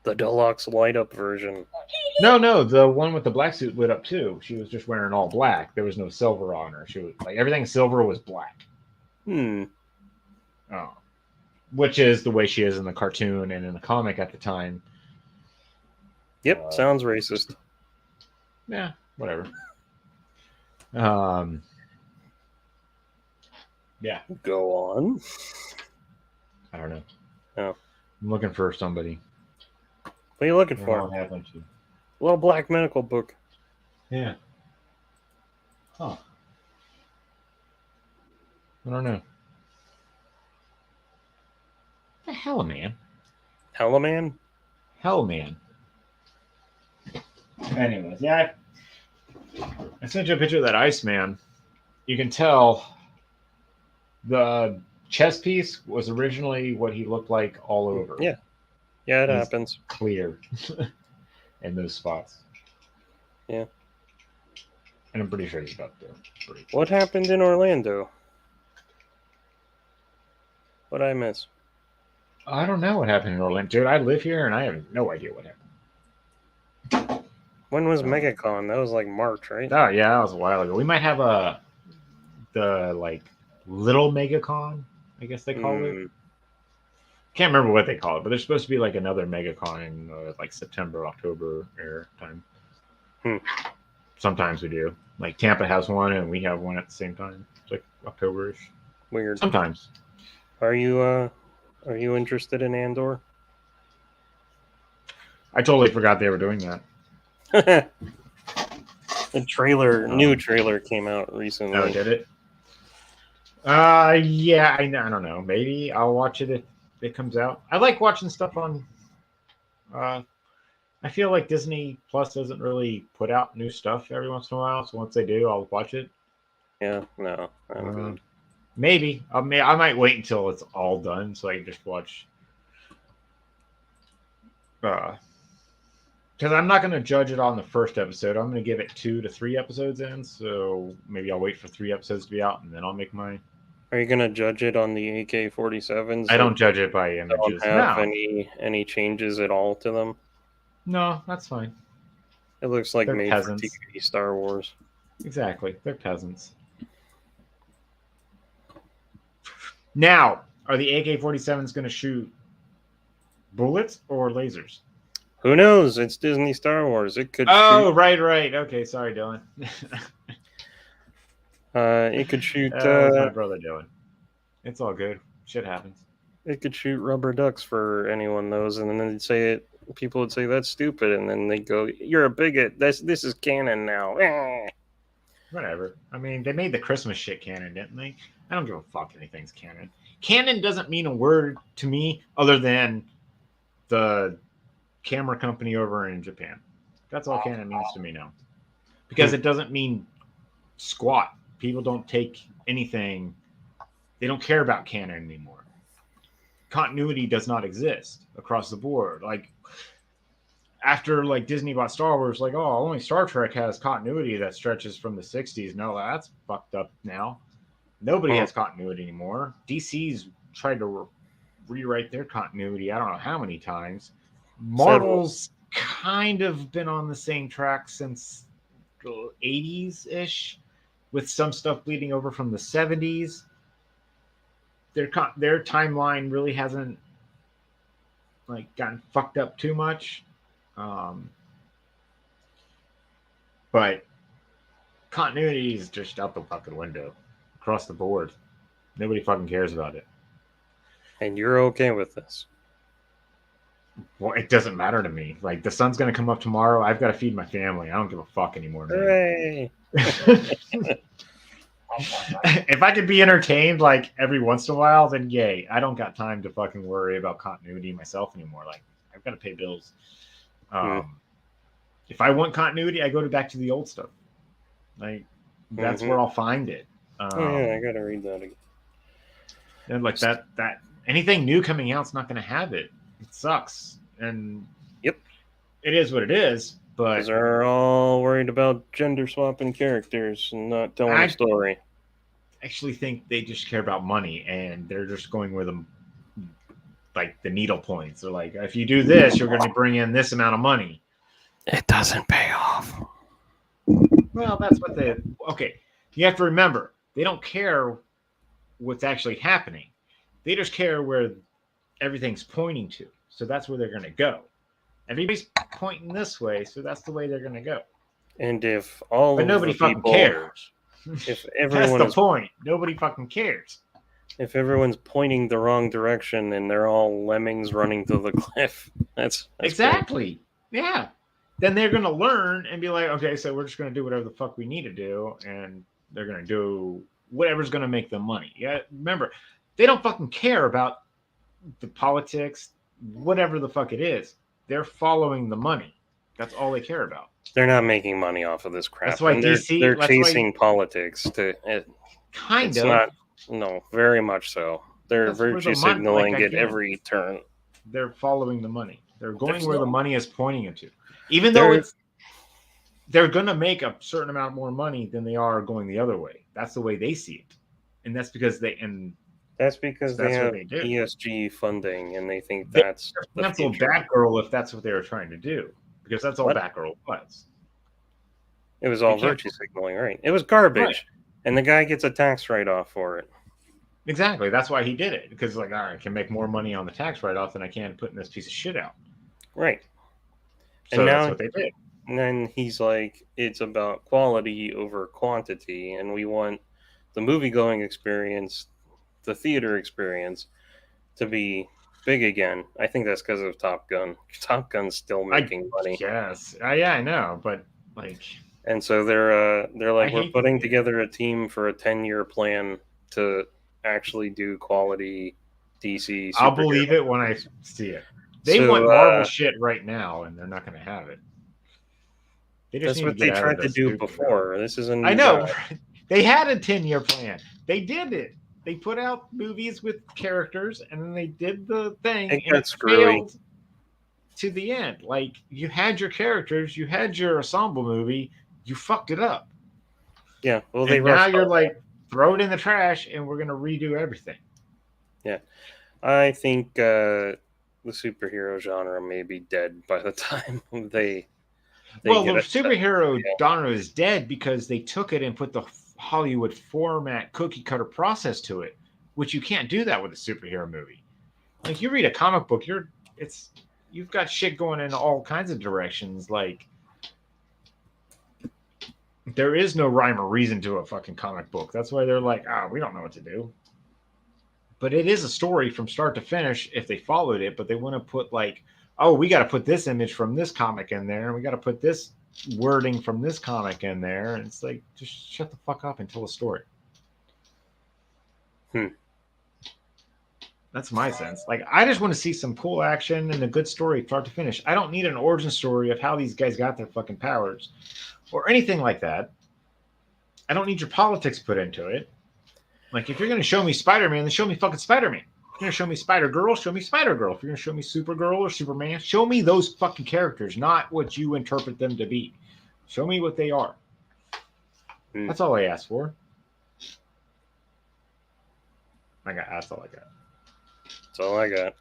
The deluxe light up version. No, the one with the black suit lit up too. She was just wearing all black. There was no silver on her. She was like everything silver was black. Hmm. Oh, which is the way she is in the cartoon and in the comic at the time. Yep, sounds racist. Yeah, whatever. Yeah. Go on. I don't know. Oh. I'm looking for somebody. What are you looking I for? don't have one to. Little black medical book. Yeah. Huh. I don't know. The hell, man. Hellaman? Hell, man. Anyways, yeah. I sent you a picture of that Iceman. You can tell the chest piece was originally what he looked like all over. Yeah. Yeah, it He's happens. clear in those spots. Yeah. And I'm pretty sure he's about to break. What happened in Orlando? What'd I miss? I don't know what happened in Orlando. Dude, I live here and I have no idea what happened. When was MegaCon? That was like March, right? Oh yeah, that was a while ago. We might have the like little MegaCon, I guess they call it. Can't remember what they call it, but there's supposed to be like another MegaCon in like September, October air time. Sometimes we do. Like Tampa has one and we have one at the same time. It's like October-ish. Weird. Sometimes. Are you interested in Andor? I totally forgot they were doing that. The new trailer came out recently. Oh, did it? Yeah, I don't know. Maybe I'll watch it if it comes out. I like watching stuff on. I feel like Disney Plus doesn't really put out new stuff every once in a while, so once they do, I'll watch it. Yeah, no, I'm good. Maybe. I might wait until it's all done so I can just watch. Because I'm not going to judge it on the first episode. I'm going to give it 2 to 3 episodes in. So maybe I'll wait for 3 episodes to be out and then I'll make mine. Are you gonna judge it on the AK-47s? I That don't judge it by don't images. have No. any changes at all to them. No, that's fine. It looks like They're made peasants. for TV Star Wars. Exactly. They're peasants. Now, are the AK-47s going to shoot bullets or lasers? Who knows? It's Disney Star Wars. It could. Oh, right. Okay, sorry, Dylan. It could shoot. That was my brother Dylan. It's all good. Shit happens. It could shoot rubber ducks for anyone knows, and then they'd say it. People would say that's stupid, and then they go, "You're a bigot. This is canon now." Whatever. I mean, they made the Christmas shit canon, didn't they? I don't give a fuck anything's canon. Canon doesn't mean a word to me other than the camera company over in Japan. That's all canon means to me now. Because it doesn't mean squat. People don't take anything. They don't care about canon anymore. Continuity does not exist across the board. Like, after like Disney bought Star Wars, like, oh, only Star Trek has continuity that stretches from the 60s. No, that's fucked up now. Nobody has continuity anymore. DC's tried to rewrite their continuity I don't know how many times. Marvel's kind of been on the same track since the 80s-ish, with some stuff bleeding over from the 70s. Their timeline really hasn't like gotten fucked up too much. But continuity is just out the fucking window across the board. Nobody fucking cares about it. And you're okay with this? Well, it doesn't matter to me. Like, the sun's gonna come up tomorrow. I've got to feed my family. I don't give a fuck anymore. Hooray! If I could be entertained like every once in a while, then yay. I don't got time to fucking worry about continuity myself anymore. Like, I've got to pay bills. If I want continuity, I go back to the old stuff. Like, that's where I'll find it. I gotta read that again. And like that anything new coming out's not going to have it. It sucks. And yep, it is what it is. But they're all worried about gender swapping characters and not telling a story. I actually think they just care about money, and they're just going where the needle points. They're like, if you do this, you're going to bring in this amount of money. It doesn't pay off. Well, that's what they. Okay, you have to remember, they don't care what's actually happening. They just care where everything's pointing to. So that's where they're going to go. Everybody's pointing this way, so that's the way they're going to go. And if all, but nobody fucking cares. If everyone that's the point. Nobody fucking cares. If everyone's pointing the wrong direction and they're all lemmings running to the cliff, that's exactly cool. Yeah. Then they're going to learn and be like, okay, so we're just going to do whatever the fuck we need to do, and they're going to do whatever's going to make them money. Yeah, remember, they don't fucking care about the politics, whatever the fuck it is. They're following the money. That's all they care about. They're not making money off of this crap. That's why DC. They're chasing politics to it. Kind of. Not. No, very much so. They're virtue signaling at every turn. They're following the money. They're going where the money is pointing it to. Even though they're going to make a certain amount more money than they are going the other way. That's the way they see it, and that's because they have ESG funding, and they think that's cancel Batgirl if that's what they were trying to do, because that's all Batgirl was. It was all virtue signaling, right? It was garbage, and the guy gets a tax write-off for it. Exactly. That's why he did it, because like, all right, I can make more money on the tax write-off than I can putting this piece of shit out. Right. So and now, that's what they did. And then he's like, it's about quality over quantity, and we want the movie-going experience, the theater experience, to be big again. I think that's because of Top Gun. Top Gun's still making money. Yes. Yeah, I know, but like... And so they're like, we're putting together a team for a 10-year plan to actually do quality DC. I'll believe it when I see it. They want Marvel shit right now, and they're not going to have it. That's what they tried to do before. This is a new I know. They had a 10-year plan. They did it. They put out movies with characters, and then they did the thing, and got it screwy. failed to the end. Like, you had your characters, you had your ensemble movie, you fucked it up. Yeah, well, they And now rushed you're all like, throw it in the trash, and we're going to redo everything. that. Yeah, I think the superhero genre may be dead by the time they Well, get the it. superhero genre is dead because they took it and put the Hollywood format cookie cutter process to it, which you can't do that with a superhero movie. Like, you read a comic book, you've got shit going in all kinds of directions. Like, there is no rhyme or reason to a fucking comic book. That's why they're like, we don't know what to do. But it is a story from start to finish if they followed it, but they want to put like, we got to put this image from this comic in there, and we got to put this wording from this comic in there. And it's like, just shut the fuck up and tell a story. That's my sense. Like, I just want to see some cool action and a good story start to finish. I don't need an origin story of how these guys got their fucking powers or anything like that. I don't need your politics put into it. Like, if you're going to show me Spider-Man, then show me fucking Spider-Man. If you're going to show me Spider-Girl, show me Spider-Girl. If you're going to show me Supergirl or Superman, show me those fucking characters, not what you interpret them to be. Show me what they are. That's all I ask for. That's all I got. That's all I got.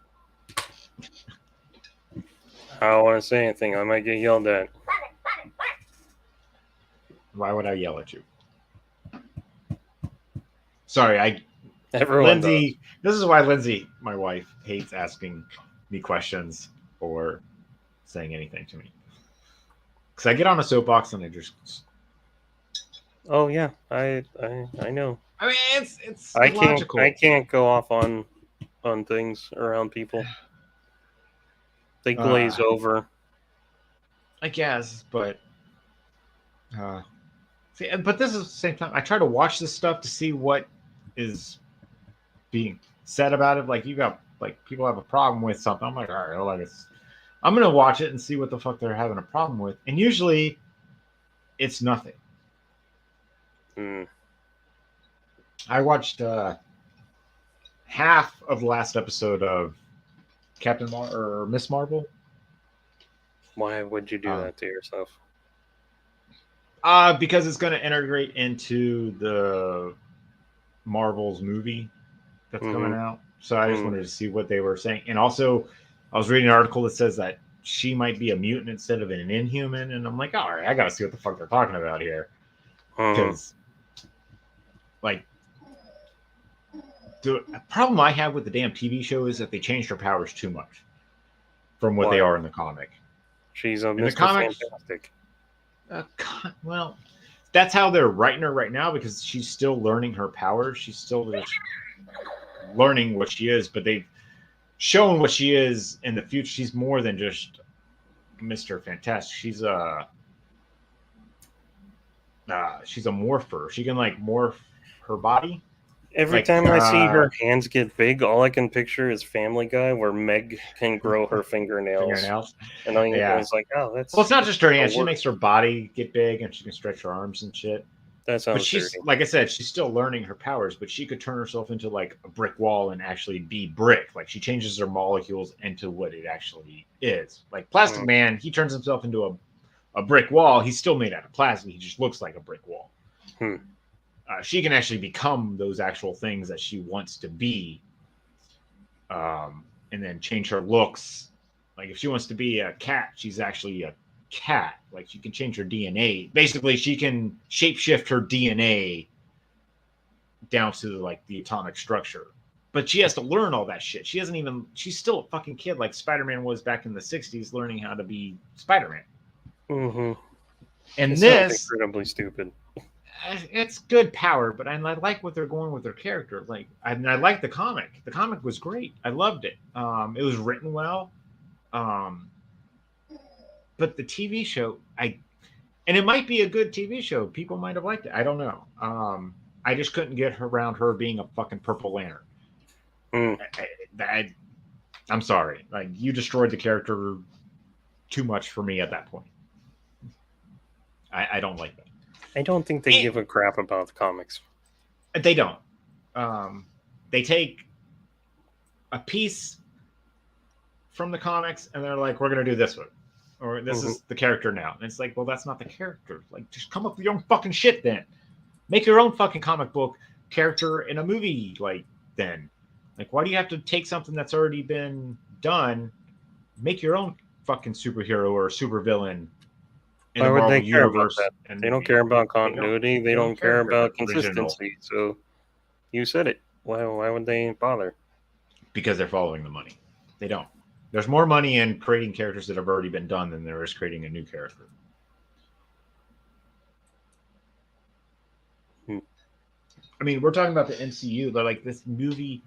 I don't want to say anything. I might get yelled at. Why would I yell at you? Sorry, Everyone Lindsay, this is why Lindsay, my wife, hates asking me questions or saying anything to me. Because I get on a soapbox and I just... Oh yeah, I know. I mean, it's illogical. I can't go off on things around people. They glaze over. I guess, but but this is the same time. I try to watch this stuff to see what is being said about it. Like, you got like people have a problem with something. I'm like, all right, well, I'm gonna watch it and see what the fuck they're having a problem with. And usually, it's nothing. I watched half of the last episode of or Miss Marvel. Why would you do that to yourself? Because it's going to integrate into the Marvel's movie that's coming out. So I just wanted to see what they were saying. And also, I was reading an article that says that she might be a mutant instead of an Inhuman. And I'm like, all right, I got to see what the fuck they're talking about here. Because, like, the problem I have with the damn TV show is that they changed her powers too much from what they are in the comic. She's a Mr. Fantastic. Well, that's how they're writing her right now because she's still learning her powers. She's still just learning what she is, but they've shown what she is in the future. She's more than just Mr. Fantastic. She's a morpher. She can like morph her body. Every time I see her hands get big, all I can picture is Family Guy, where Meg can grow her fingernails. And it's like, that's... Well, it's not just her hands. She makes her body get big, and she can stretch her arms and shit. That sounds... But she's, like I said, she's still learning her powers, but she could turn herself into, like, a brick wall and actually be brick. Like, she changes her molecules into what it actually is. Like, Plastic Man, he turns himself into a brick wall. He's still made out of plastic. He just looks like a brick wall. She can actually become those actual things that she wants to be, and then change her looks. Like, if she wants to be a cat, she's actually a cat. Like, she can change her DNA. Basically, she can shapeshift her DNA down to, like, the atomic structure. But she has to learn all that shit. She's still a fucking kid like Spider-Man was back in the 60s learning how to be Spider-Man. And this... incredibly stupid. It's good power, but I like what they're going with their character. Like, I like the comic. The comic was great. I loved it. It was written well. But the TV show, and it might be a good TV show. People might have liked it. I don't know. I just couldn't get around her being a fucking Purple Lantern. I'm sorry. Like, you destroyed the character too much for me at that point. I don't like that. I don't think they give a crap about the comics. They don't. They take a piece from the comics and they're like, we're going to do this one. Or this is the character now. And it's like, well, that's not the character. Like, just come up with your own fucking shit then. Make your own fucking comic book character in a movie, like, then. Like, why do you have to take something that's already been done, make your own fucking superhero or supervillain in Why the would Marvel they care about universe? that? And They don't care about they don't. continuity. They don't care about about original consistency. So you said it. Why would they bother? because they're following the money. They don't. There's more money in creating characters that have already been done than there is creating a new character. I mean, we're talking about the MCU. They're like this movie,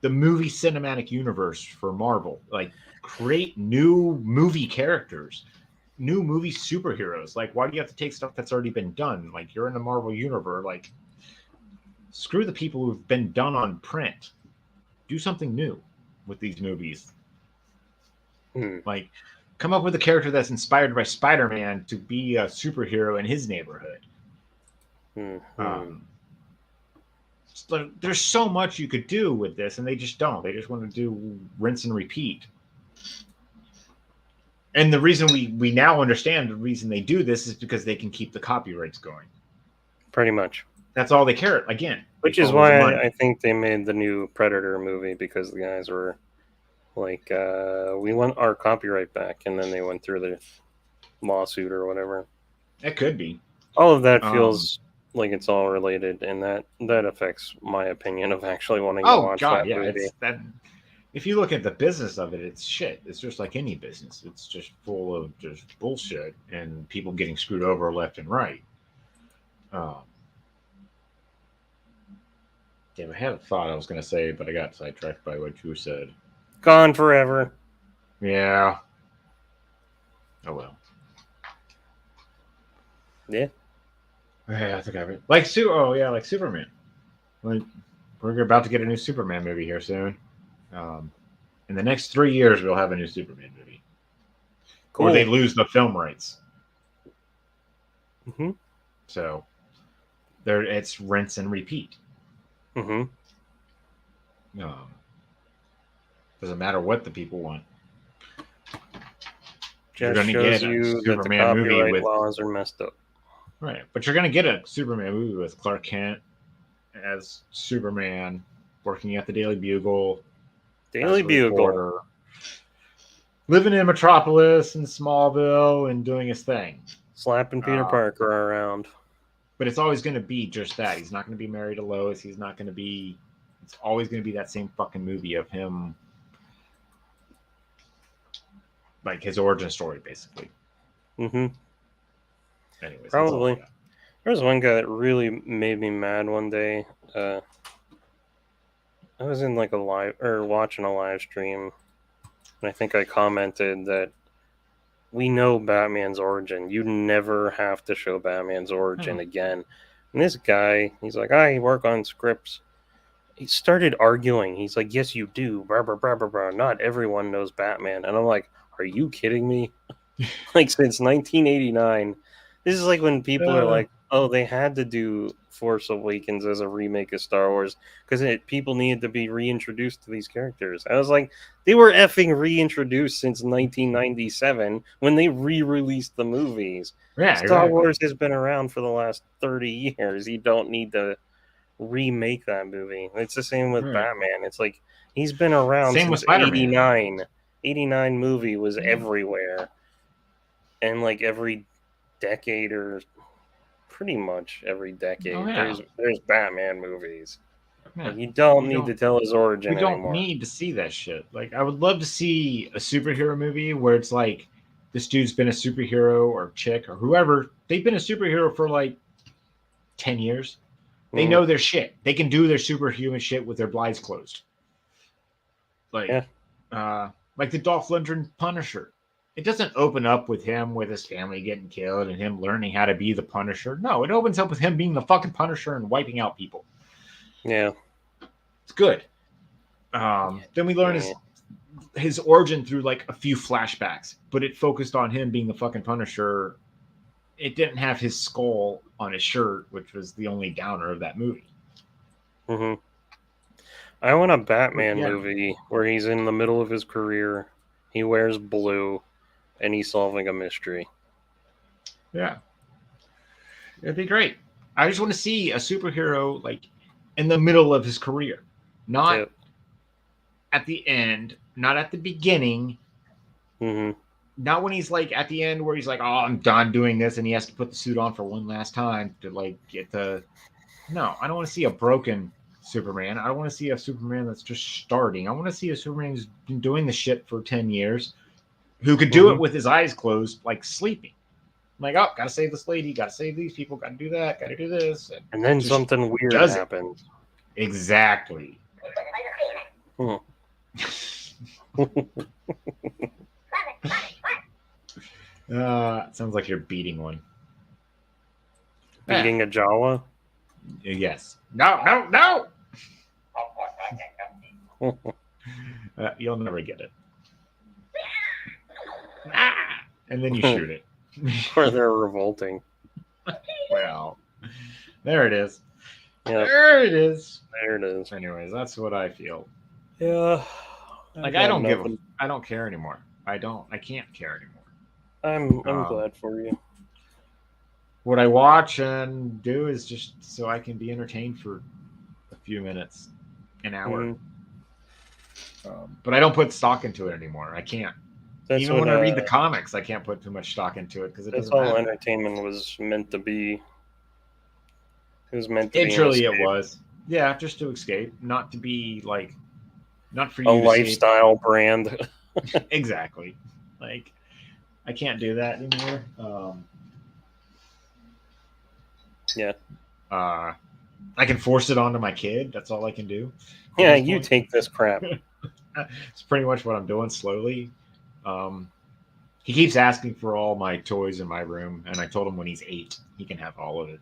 the movie cinematic universe for Marvel. Like, create new movie characters, new movie superheroes. Like, why do you have to take stuff that's already been done? Like, you're in the Marvel universe. Like, screw the people who've been done on print. Do something new with these movies. Like, come up with a character that's inspired by Spider-Man to be a superhero in his neighborhood. There's so much you could do with this, and they just don't. They just want to do rinse and repeat. And the reason we now understand the reason they do this is because they can keep the copyrights going. Pretty much. That's all they care. Again, which is why I think they made the new Predator movie, because the guys were like, we want our copyright back, and then they went through the lawsuit or whatever. It could be. All of that feels like it's all related, and that affects my opinion of actually wanting to watch that movie. If you look at the business of it, it's shit. It's just like any business. It's just full of just bullshit and people getting screwed over left and right. Damn, I had a thought I was going to say, but I got sidetracked by what you said. Gone forever. Yeah. Oh, well. Yeah. Yeah, I think I have it. Like Superman. Like, we're about to get a new Superman movie here soon. In the next 3 years, we'll have a new Superman movie. Cool. Or they lose the film rights. So, it's rinse and repeat. Doesn't matter what the people want. Just shows you that the copyright laws are messed up. Right, but you're going to get a Superman movie with Clark Kent as Superman, working at the Daily Bugle. Reporter, living in Metropolis and Smallville and doing his thing. Slapping Peter Parker around. But it's always going to be just that. He's not going to be married to Lois. He's not going to be... It's always going to be that same fucking movie of him... Like, his origin story, basically. Anyways. Probably. There was one guy that really made me mad one day. I was in like watching a live stream, and I think I commented that we know Batman's origin. You never have to show Batman's origin again. And this guy, he's like, I work on scripts. He started arguing. He's like, yes, you do. Blah, blah, blah, blah, blah. Not everyone knows Batman. And I'm like, are you kidding me? Like, since 1989. This is like when people are like, oh, they had to do Force Awakens as a remake of Star Wars because people needed to be reintroduced to these characters. I was like, they were effing reintroduced since 1997 when they re-released the movies. Yeah, Star Wars has been around for the last 30 years. You don't need to remake that movie. It's the same with Batman. It's like, he's been around since 89. 89 movie was everywhere. And like every decade, or pretty much every decade, there's Batman movies. Like, you don't need to tell his origin anymore. We don't need to see that shit. Like, I would love to see a superhero movie where it's like, this dude's been a superhero, or chick, or whoever. They've been a superhero for like 10 years. They know their shit. They can do their superhuman shit with their blinds closed. Like, like the Dolph Lundgren Punisher. It doesn't open up with him with his family getting killed and him learning how to be the Punisher. No, it opens up with him being the fucking Punisher and wiping out people. Yeah. It's good. Then we learn his origin through like a few flashbacks, but it focused on him being the fucking Punisher it didn't have his skull on his shirt, which was the only downer of that movie. Mm-hmm. I want a Batman Yeah. movie where he's in the middle of his career, he wears blue, and he's solving a mystery. Yeah. It'd be great. I just want to see a superhero like in the middle of his career, not Yep. at the end, not at the beginning, Mm-hmm. not when he's like at the end where he's like, "Oh, I'm done doing this," and he has to put the suit on for one last time to like get the. No, I don't want to see a broken Superman. I don't want to see a Superman that's just starting. I want to see a Superman who's been doing the shit for 10 years, who could do it Mm-hmm. with his eyes closed, like sleeping. Like, oh, gotta save this lady, gotta save these people, gotta do that, gotta do this, And then just something weird does it. happens. Exactly. Hmm. Sounds like you're beating one. Beating a Jawa? Yes. No, no, no. You'll never get it. And then you shoot it. Or they're revolting. Well, there it is. Yep. There it is. There it is. Anyways, that's what I feel. Yeah. Like I don't I don't care anymore. I can't care anymore. I'm glad for you. What I watch and do is just so I can be entertained for a few minutes, an hour. Mm-hmm. But I don't put stock into it anymore. I can't. That's Even when I read the comics, I can't put too much stock into it because it that's doesn't all matter. entertainment was meant to be. It was meant to be. It truly it was. Yeah, just to escape, not to be like, not for you. A to lifestyle brand. Exactly. Like, I can't do that anymore. Yeah. I can force it onto my kid. That's all I can do. Yeah, you take this crap. It's pretty much what I'm doing slowly. He keeps asking for all my toys in my room, and I told him when he's 8, he can have all of it.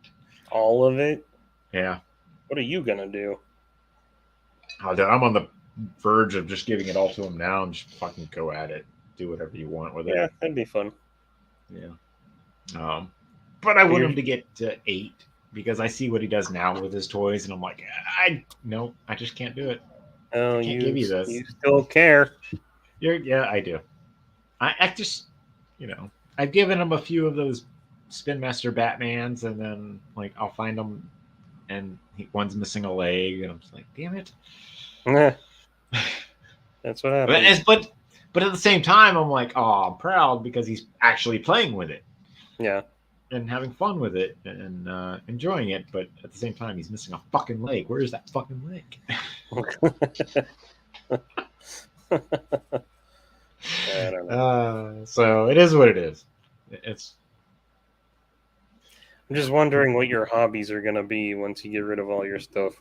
All of it? Yeah. What are you gonna do? I'm on the verge of just giving it all to him now and just fucking go at it. Do whatever you want with it. Yeah, that'd be fun. Yeah. But I want him to get to 8 because I see what he does now with his toys, and I'm like, I just can't do it. Oh, I can't give you this. You still care. Yeah, I do. I just, I've given him a few of those Spin Master Batmans, and then like I'll find them, and one's missing a leg, and I'm just like, damn it. That's what happens. But at the same time, I'm like, oh, I'm proud because he's actually playing with it. Yeah. And having fun with it and enjoying it, but at the same time, he's missing a fucking leg. Where is that fucking leg? I don't know. So it is what it is. I'm just wondering what your hobbies are going to be once you get rid of all your stuff.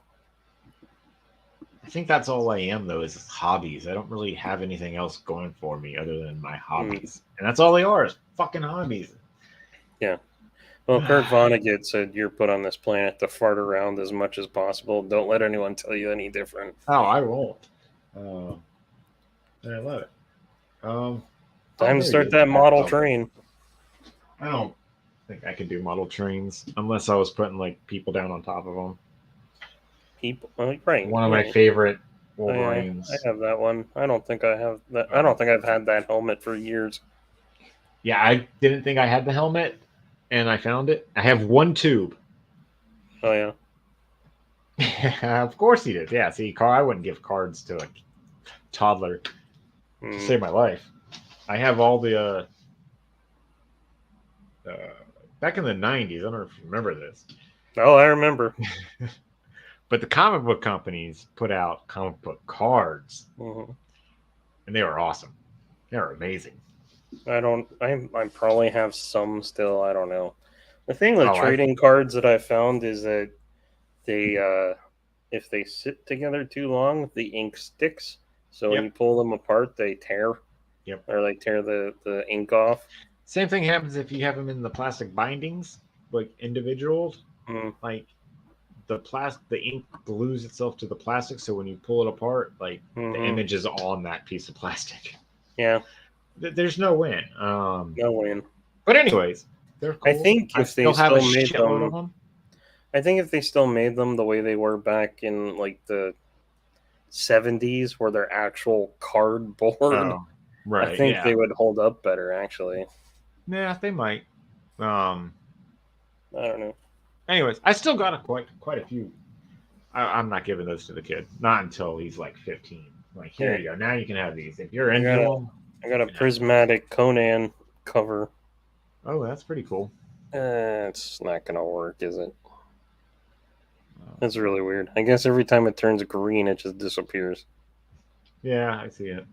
I think that's all I am, though, is hobbies. I don't really have anything else going for me other than my hobbies. And that's all they are, is fucking hobbies. Yeah. Well, Kurt Vonnegut said you're put on this planet to fart around as much as possible. Don't let anyone tell you any different. Oh, I won't. I love it. Time to start that model train. I don't think I could do model trains unless I was putting like people down on top of them. People, right? One of my favorite Wolverines. I have that one. I don't think I have that. I don't think I've had that helmet for years. Yeah, I didn't think I had the helmet, and I found it. I have one tube. Oh yeah. Of course he did. Yeah. See, I wouldn't give cards to a toddler to save my life. I have all the back in the 90s. I don't know if you remember this. Oh, I remember. But the comic book companies put out comic book cards, and they were awesome. They were amazing. I probably have some still. I don't know. The thing with trading cards that I found is that they, if they sit together too long, the ink sticks. So when you pull them apart, they tear. Yep. Or like tear the ink off. Same thing happens if you have them in the plastic bindings, like individuals. Like the ink glues itself to the plastic, so when you pull it apart, like the image is on that piece of plastic. Yeah. There's no win. No win. But anyways, They're cool. I think I if they still have a still made shitload of them, them. I think if they still made them the way they were back in like the 70s, where they're actual cardboard, Oh, I right. think Yeah. they would hold up better. Actually, Yeah, they might. Um. I don't know. Anyways, I still got quite a few. I'm not giving those to the kid. Not until he's like 15. Like, here Yeah, you go. Now you can have these. If you're I into got a them, I got you a can have them. prismatic Conan cover. Oh, that's pretty cool. It's not gonna work, is it? That's really weird. I guess every time it turns green, it just disappears. Yeah, I see it.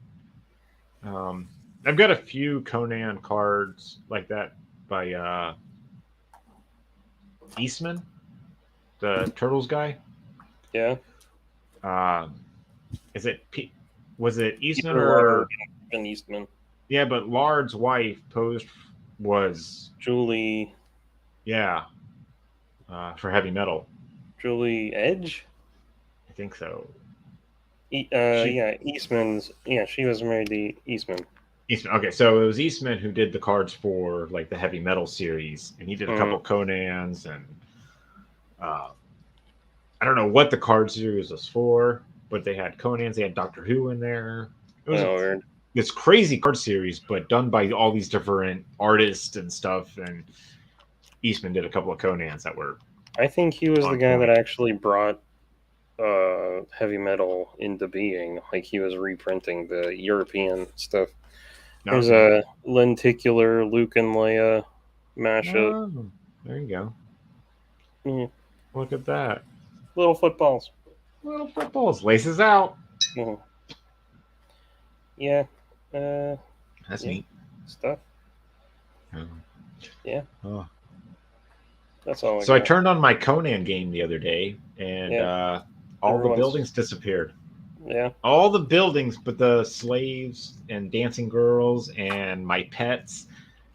I've got a few Conan cards like that by Eastman, the Turtles guy. Yeah, Um, is it was it Eastman Peter Lard or and Eastman, yeah? But Lard's wife posed was Julie yeah for heavy metal. Julie Edge. I think so. She Yeah, Eastman's. Yeah, she was married to Eastman. Eastman. Okay, so it was Eastman who did the cards for like the heavy metal series, and he did a couple Mm. Conans, and uh, I don't know what the card series was for, but they had Conans, they had Doctor Who in there. It was Oh, weird. this crazy card series, but done by all these different artists and stuff. And Eastman did a couple of Conans that were I think he was the on guy that point. actually brought heavy metal into being. Like he was reprinting the European stuff. There's Okay. a lenticular Luke and Leia mashup. Oh, there you go. Yeah. Look at that. Little footballs. Little footballs, laces out. Mhm. Yeah. That's Yeah. neat. Stuff. Oh. Yeah. Oh. That's all I So I got. turned on my Conan game the other day, and Yeah. all the Everyone's. buildings disappeared. Yeah. All the buildings, but the slaves and dancing girls and my pets,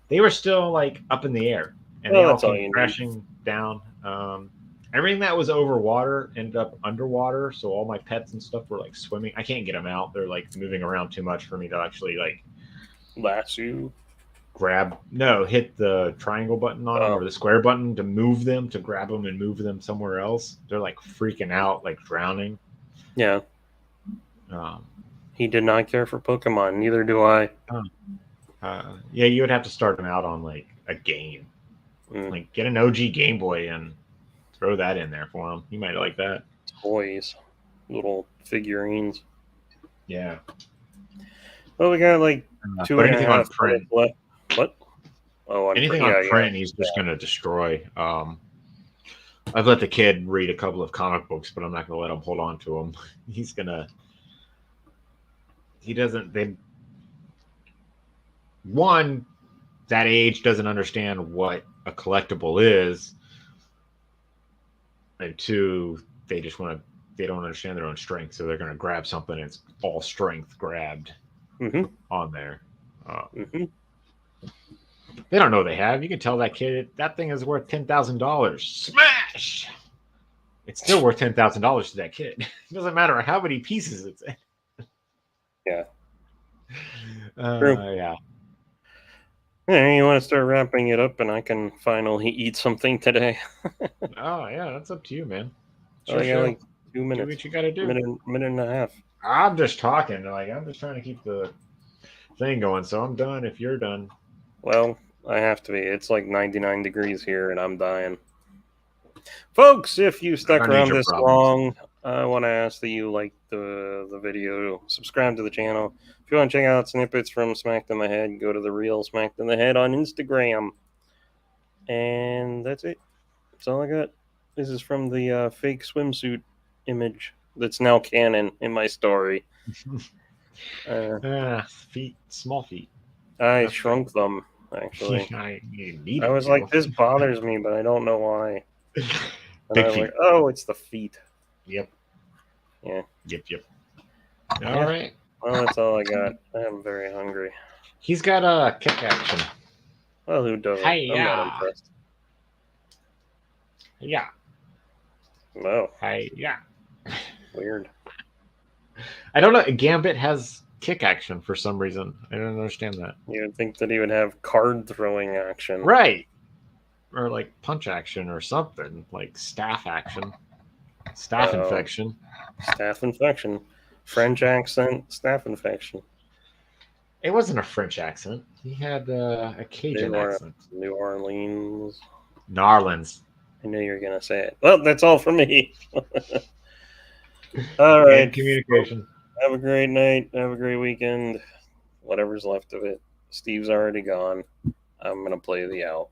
they were still like up in the air, and they Well, all that's all came you need. crashing down. Everything that was over water ended up underwater, so all my pets and stuff were like swimming. I can't get them out; they're like moving around too much for me to actually like Lasso. hit the triangle button on them Oh, or the square button to move them, to grab them and move them somewhere else. They're like freaking out, like drowning. yeah. Um, He did not care for Pokemon. Neither do I. yeah, you would have to start them out on like a game, Mm, like get an OG Game Boy and throw that in there for him. He might like that. toys. Little figurines. Yeah. Well, we got like two But and a anything on half print, minutes left. What? Oh, on anything on print, he's just going to destroy. I've let the kid read a couple of comic books, but I'm not going to let him hold on to them. He's going to. He doesn't. One, that age doesn't understand what a collectible is, and two, they just want to. They don't understand their own strength, so they're going to grab something. And it's all strength grabbed on there. They don't know they have. You can tell that kid that thing is worth $10,000. Smash! It's still worth $10,000 to that kid. It doesn't matter how many pieces it's in. Yeah. Yeah. Hey, you want to start wrapping it up, and I can finally eat something today. Oh yeah, that's up to you, man. Sure, I got like 2 minutes. Do what you got to do. Minute and a half. I'm just talking. Like I'm just trying to keep the thing going. So I'm done. If you're done. Well, I have to be. It's like 99 degrees here, and I'm dying. Folks, if you stuck around this long, I want to ask that you like the video, subscribe to the channel. If you want to check out snippets from Smacked in the Head, go to the real Smacked in the Head on Instagram. And that's it. That's all I got. This is from the fake swimsuit image that's now canon in my story. Feet, small feet. I shrunk them, actually. I was like, this bothers me, but I don't know why. Big feet. Like, oh, it's the feet. Yep. Yeah. Yep. All right. Well, that's all I got. I am very hungry. He's got a kick action. Well, who doesn't? I'm not impressed. Yeah. No. Yeah. Weird. I don't know. Gambit has kick action for some reason. I don't understand that. You would think that he would have card throwing action. Right. or like punch action or something, like staph action, staph infection. Staph infection. French accent, staph infection. It wasn't a French accent. He had a Cajun accent. New Orleans. Narlands. I knew you were going to say it. Well, that's all for me. All right. And communication. Have a great night. Have a great weekend. Whatever's left of it. Steve's already gone. I'm going to play the out.